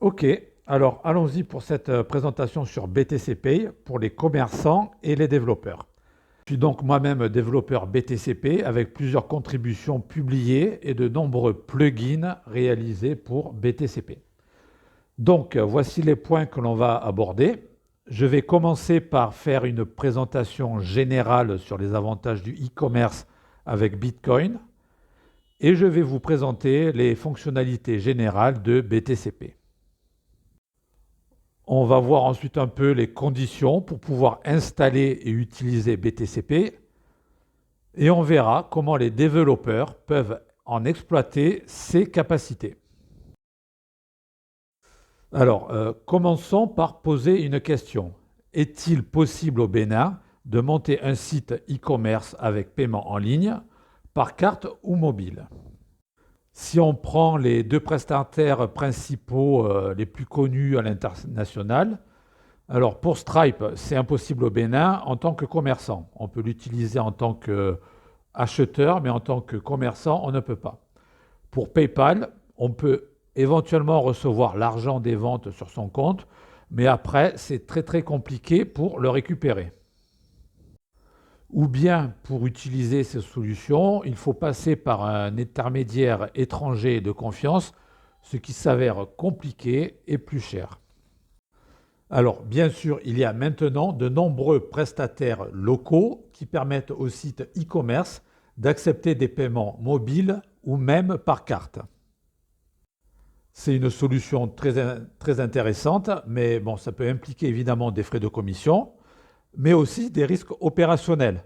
Ok, alors allons-y pour cette présentation sur BTC Pay pour les commerçants et les développeurs. Je suis donc moi-même développeur BTC Pay avec plusieurs contributions publiées et de nombreux plugins réalisés pour BTC Pay. Donc voici les points que l'on va aborder. Je vais commencer par faire une présentation générale sur les avantages du e-commerce avec Bitcoin et je vais vous présenter les fonctionnalités générales de BTCP. On va voir ensuite un peu les conditions pour pouvoir installer et utiliser BTCP et on verra comment les développeurs peuvent en exploiter ses capacités. Alors, commençons par poser une question. Est-il possible au Bénin de monter un site e-commerce avec paiement en ligne, par carte ou mobile? Si on prend les deux prestataires principaux les plus connus à l'international, alors pour Stripe, c'est impossible au Bénin en tant que commerçant. On peut l'utiliser en tant qu'acheteur, mais en tant que commerçant, on ne peut pas. Pour PayPal, on peut éventuellement recevoir l'argent des ventes sur son compte, mais après, c'est très très compliqué pour le récupérer. Ou bien, pour utiliser ces solutions, il faut passer par un intermédiaire étranger de confiance, ce qui s'avère compliqué et plus cher. Alors, bien sûr, il y a maintenant de nombreux prestataires locaux qui permettent aux sites e-commerce d'accepter des paiements mobiles ou même par carte. C'est une solution très intéressante, mais bon, ça peut impliquer évidemment des frais de commission, mais aussi des risques opérationnels.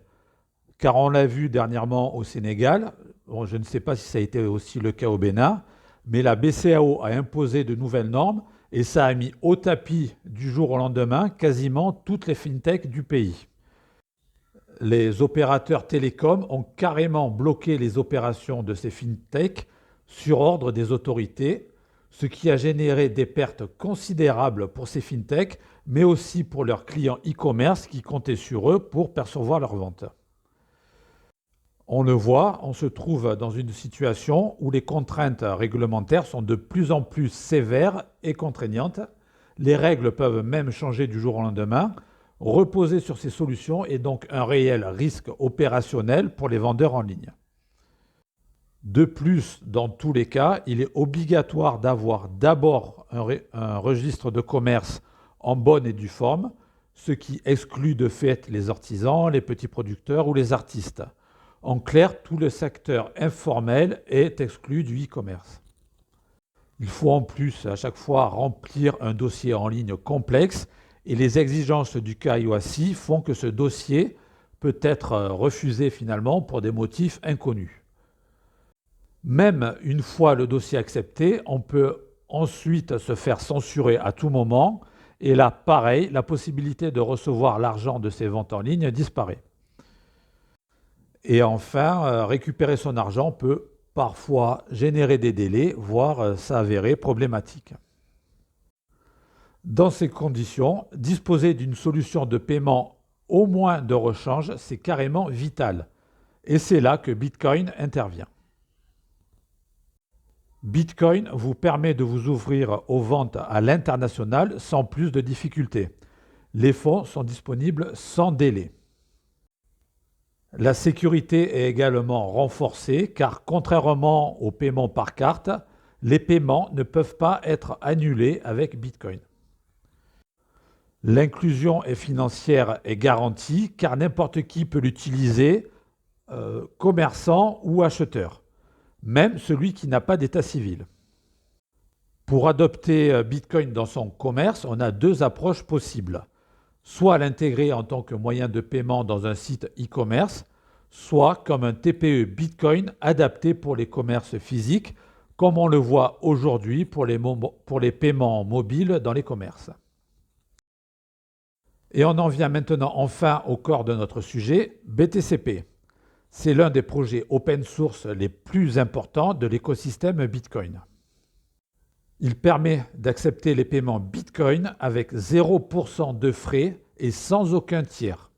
Car on l'a vu dernièrement au Sénégal, bon, je ne sais pas si ça a été aussi le cas au Bénin, mais la BCAO a imposé de nouvelles normes et ça a mis au tapis du jour au lendemain quasiment toutes les fintechs du pays. Les opérateurs télécoms ont carrément bloqué les opérations de ces fintechs sur ordre des autorités, ce qui a généré des pertes considérables pour ces fintechs, mais aussi pour leurs clients e-commerce qui comptaient sur eux pour percevoir leurs ventes. On le voit, on se trouve dans une situation où les contraintes réglementaires sont de plus en plus sévères et contraignantes. Les règles peuvent même changer du jour au lendemain. Reposer sur ces solutions est donc un réel risque opérationnel pour les vendeurs en ligne. De plus, dans tous les cas, il est obligatoire d'avoir d'abord un registre de commerce en bonne et due forme, ce qui exclut de fait les artisans, les petits producteurs ou les artistes. En clair, tout le secteur informel est exclu du e-commerce. Il faut en plus à chaque fois remplir un dossier en ligne complexe et les exigences du KYC font que ce dossier peut être refusé finalement pour des motifs inconnus. Même une fois le dossier accepté, on peut ensuite se faire censurer à tout moment et là, pareil, la possibilité de recevoir l'argent de ces ventes en ligne disparaît. Et enfin, récupérer son argent peut parfois générer des délais, voire s'avérer problématique. Dans ces conditions, disposer d'une solution de paiement au moins de rechange, c'est carrément vital. Et c'est là que Bitcoin intervient. Bitcoin vous permet de vous ouvrir aux ventes à l'international sans plus de difficultés. Les fonds sont disponibles sans délai. La sécurité est également renforcée car contrairement aux paiements par carte, les paiements ne peuvent pas être annulés avec Bitcoin. L'inclusion financière est garantie car n'importe qui peut l'utiliser, commerçant ou acheteur, même celui qui n'a pas d'état civil. Pour adopter Bitcoin dans son commerce, on a deux approches possibles. Soit l'intégrer en tant que moyen de paiement dans un site e-commerce, soit comme un TPE Bitcoin adapté pour les commerces physiques, comme on le voit aujourd'hui pour les paiements mobiles dans les commerces. Et on en vient maintenant enfin au corps de notre sujet, BTCP. C'est l'un des projets open source les plus importants de l'écosystème Bitcoin. Il permet d'accepter les paiements Bitcoin avec 0% de frais et sans aucun tiers.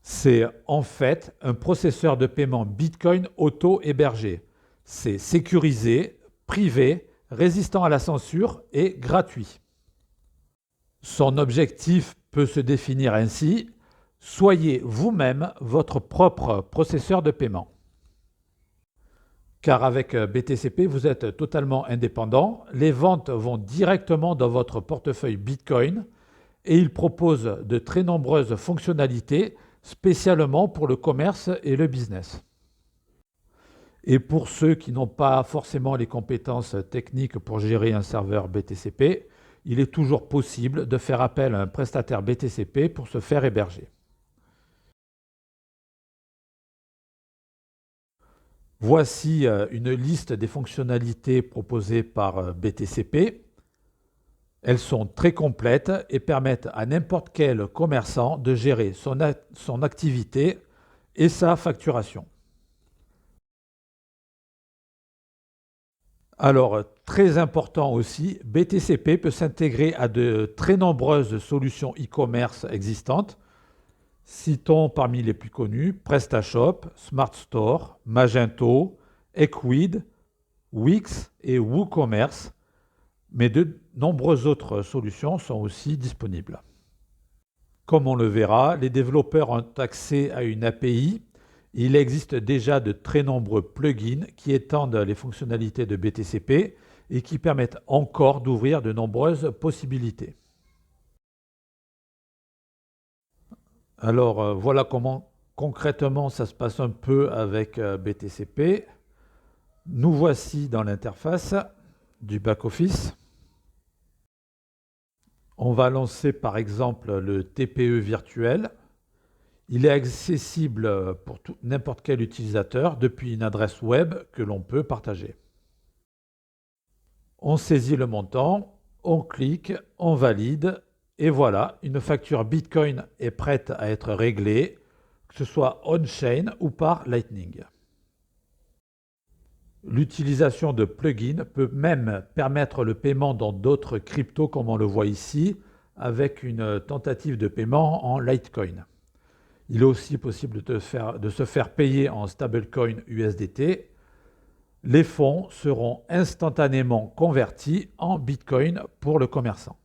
C'est en fait un processeur de paiement Bitcoin auto-hébergé. C'est sécurisé, privé résistant à la censure et gratuit. Son objectif peut se définir ainsi: soyez vous-même votre propre processeur de paiement. Car avec BTCP, vous êtes totalement indépendant, les ventes vont directement dans votre portefeuille Bitcoin et il propose de très nombreuses fonctionnalités spécialement pour le commerce et le business. Et pour ceux qui n'ont pas forcément les compétences techniques pour gérer un serveur BTCP, il est toujours possible de faire appel à un prestataire BTCP pour se faire héberger. Voici une liste des fonctionnalités proposées par BTCP. Elles sont très complètes et permettent à n'importe quel commerçant de gérer son activité et sa facturation. Alors, très important aussi, BTCP peut s'intégrer à de très nombreuses solutions e-commerce existantes. Citons parmi les plus connus PrestaShop, SmartStore, Magento, Ecwid, Wix et WooCommerce, mais de nombreuses autres solutions sont aussi disponibles. Comme on le verra, les développeurs ont accès à une API. Il existe déjà de très nombreux plugins qui étendent les fonctionnalités de BTCP et qui permettent encore d'ouvrir de nombreuses possibilités. Alors voilà comment concrètement ça se passe un peu avec BTCP. Nous voici dans l'interface du back-office. On va lancer par exemple le TPE virtuel. Il est accessible pour n'importe quel utilisateur depuis une adresse web que l'on peut partager. On saisit le montant, on clique, on valide et voilà, une facture Bitcoin est prête à être réglée, que ce soit on-chain ou par Lightning. L'utilisation de plugins peut même permettre le paiement dans d'autres cryptos comme on le voit ici, avec une tentative de paiement en Litecoin. Il est aussi possible de se faire payer en stablecoin USDT. Les fonds seront instantanément convertis en Bitcoin pour le commerçant.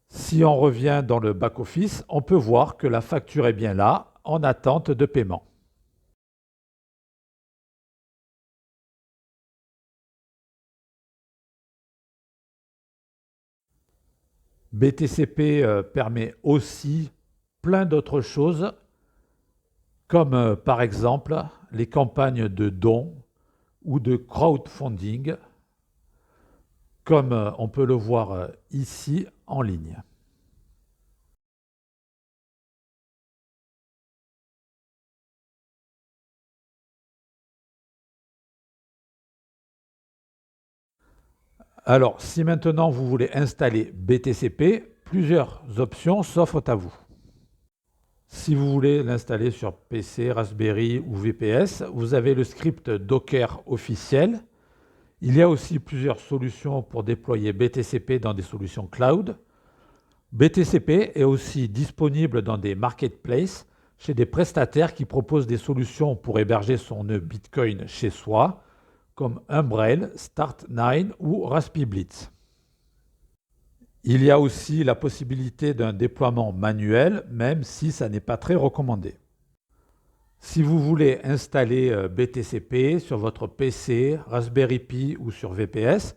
Si on revient dans le back-office, on peut voir que la facture est bien là, en attente de paiement. BTCP permet aussi plein d'autres choses, comme par exemple les campagnes de dons ou de crowdfunding, comme on peut le voir ici en ligne. Alors, si maintenant vous voulez installer BTCP, plusieurs options s'offrent à vous. Si vous voulez l'installer sur PC, Raspberry ou VPS, vous avez le script Docker officiel. Il y a aussi plusieurs solutions pour déployer BTCP dans des solutions cloud. BTCP est aussi disponible dans des marketplaces chez des prestataires qui proposent des solutions pour héberger son nœud Bitcoin chez soi, comme Umbrel, Start9 ou Raspiblitz. Il y a aussi la possibilité d'un déploiement manuel, même si ça n'est pas très recommandé. Si vous voulez installer BTCP sur votre PC, Raspberry Pi ou sur VPS,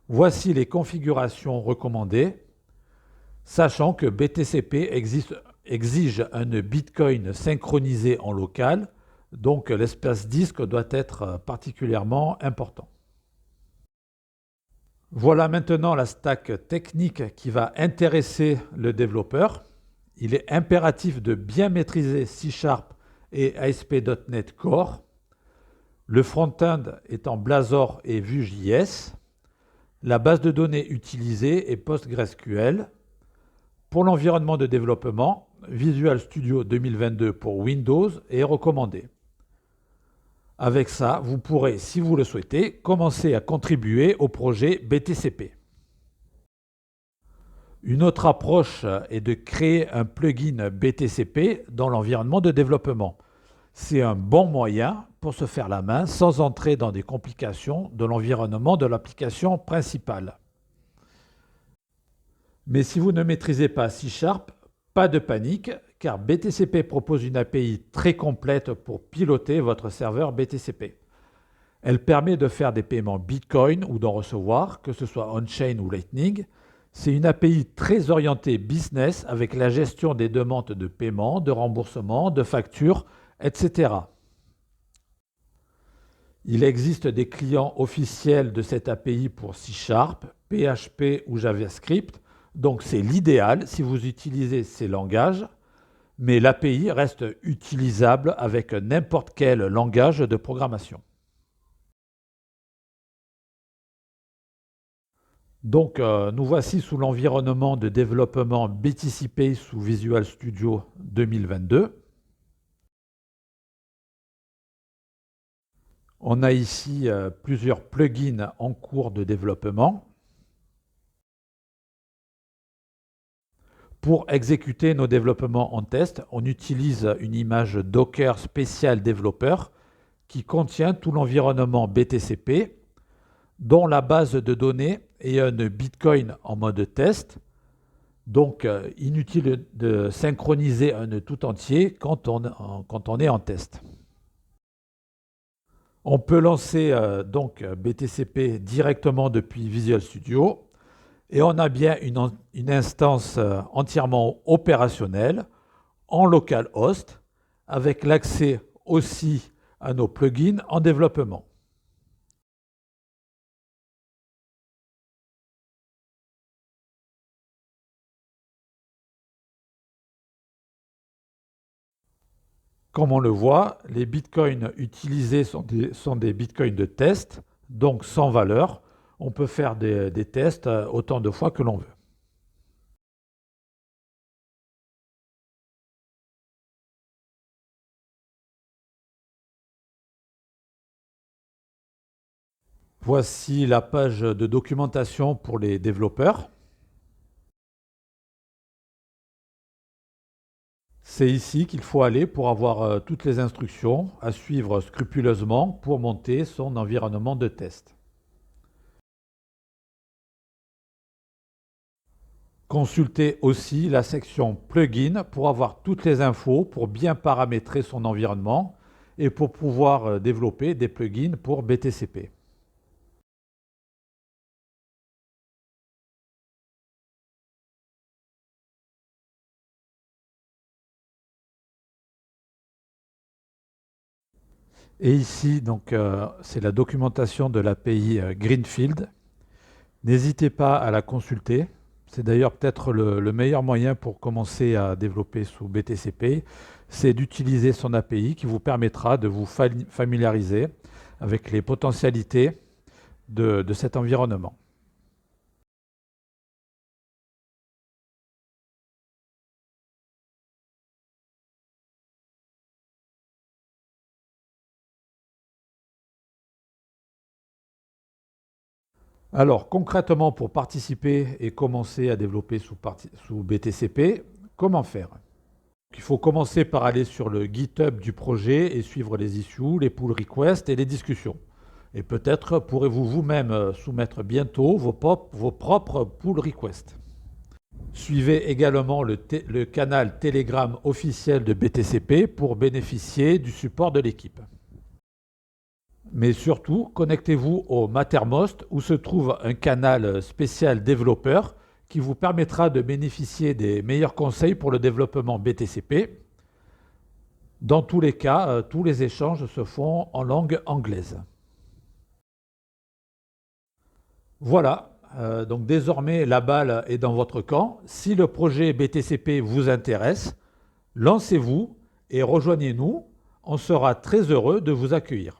voici les configurations recommandées, sachant que BTCP exige un Bitcoin synchronisé en local, donc l'espace disque doit être particulièrement important. Voilà maintenant la stack technique qui va intéresser le développeur. Il est impératif de bien maîtriser C# et ASP.NET Core. Le front-end est en Blazor et Vue.js. La base de données utilisée est PostgreSQL. Pour l'environnement de développement, Visual Studio 2022 pour Windows est recommandé. Avec ça, vous pourrez, si vous le souhaitez, commencer à contribuer au projet BTCP. Une autre approche est de créer un plugin BTCP dans l'environnement de développement. C'est un bon moyen pour se faire la main sans entrer dans des complications de l'environnement de l'application principale. Mais si vous ne maîtrisez pas C#, pas de panique, car BTCP propose une API très complète pour piloter votre serveur BTCP. Elle permet de faire des paiements Bitcoin ou d'en recevoir, que ce soit on-chain ou Lightning. C'est une API très orientée business avec la gestion des demandes de paiement, de remboursement, de factures, etc. Il existe des clients officiels de cette API pour C#, PHP ou JavaScript, donc c'est l'idéal si vous utilisez ces langages, mais l'API reste utilisable avec n'importe quel langage de programmation. Donc, nous voici sous l'environnement de développement BTCP sous Visual Studio 2022. On a ici plusieurs plugins en cours de développement. Pour exécuter nos développements en test, on utilise une image Docker spéciale développeur qui contient tout l'environnement BTCP, dont la base de données est un Bitcoin en mode test. Donc, inutile de synchroniser un tout entier quand on est en test. On peut lancer donc BTCP directement depuis Visual Studio et on a bien une instance entièrement opérationnelle en localhost avec l'accès aussi à nos plugins en développement. Comme on le voit, les bitcoins utilisés sont des bitcoins de test, donc sans valeur. On peut faire des tests autant de fois que l'on veut. Voici la page de documentation pour les développeurs. C'est ici qu'il faut aller pour avoir toutes les instructions à suivre scrupuleusement pour monter son environnement de test. Consultez aussi la section Plugins pour avoir toutes les infos pour bien paramétrer son environnement et pour pouvoir développer des plugins pour BTCP. Et ici, donc, c'est la documentation de l'API Greenfield. N'hésitez pas à la consulter. C'est d'ailleurs peut-être le meilleur moyen pour commencer à développer sous BTCP, c'est d'utiliser son API qui vous permettra de vous familiariser avec les potentialités de cet environnement. Alors concrètement, pour participer et commencer à développer sous BTCP, comment faire? Il faut commencer par aller sur le GitHub du projet et suivre les issues, les pull requests et les discussions. Et peut-être pourrez-vous vous-même soumettre bientôt vos propres pull requests. Suivez également le canal Telegram officiel de BTCP pour bénéficier du support de l'équipe. Mais surtout, connectez-vous au Mattermost où se trouve un canal spécial développeur qui vous permettra de bénéficier des meilleurs conseils pour le développement BTCP. Dans tous les cas, tous les échanges se font en langue anglaise. Voilà, donc désormais la balle est dans votre camp. Si le projet BTCP vous intéresse, lancez-vous et rejoignez-nous. On sera très heureux de vous accueillir.